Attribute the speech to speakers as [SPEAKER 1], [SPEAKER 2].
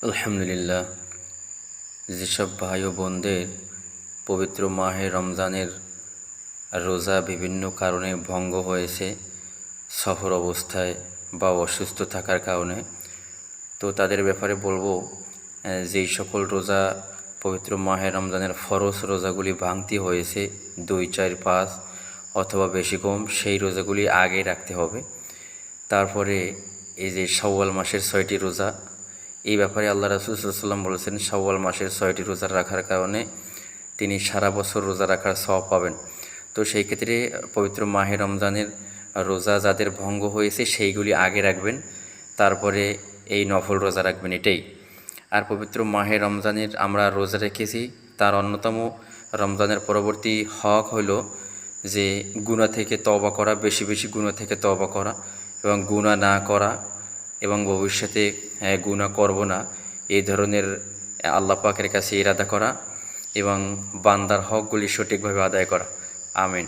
[SPEAKER 1] আলহামদুলিল্লাহ। যেসব ভাই ও বোনদের পবিত্র মাহে রমজানের রোজা বিভিন্ন কারণে ভঙ্গ হয়েছে, সফর অবস্থায় বা অসুস্থ থাকার কারণে, তো তাদের ব্যাপারে বলবো, যেই সকল রোজা পবিত্র মাহে রমজানের ফরজ রোজাগুলি ভাঙতি হয়েছে 2, 4, 5 অথবা বেশি কম, সেই রোজাগুলি আগে রাখতে হবে। তারপরে এই যে শাওয়াল মাসের 6টি রোজা, এই ব্যাপারে আল্লাহ রাসূল সাল্লাল্লাহু আলাইহি ওয়াসাল্লাম বলেছেন, শাওয়াল মাসের 6টি রোজা রাখার কারণে তিনি সারা বছর রোজা রাখার সওয়াব পাবেন। তো সেই ক্ষেত্রে পবিত্র মাহে রমজানের রোজা যাদের ভঙ্গ হয়েছে সেইগুলি আগে রাখবেন, তারপরে এই নফল রোজা রাখবেন, এটাই। আর পবিত্র মাহে রমজানের আমরা রোজা রেখেছি, তার অন্যতম রমজানের পরবর্তী হক হলো যে গুনাহ থেকে তওবা করা, বেশি বেশি গুনাহ থেকে তওবা করা এবং গুনাহ না করা, এবং ভবিষ্যতে গুনাহ করব না এই ধরনের আল্লাহ পাকের কাছে ইরাদা করা এবং বান্দার হকগুলি সঠিকভাবে আদায় করা। আমিন।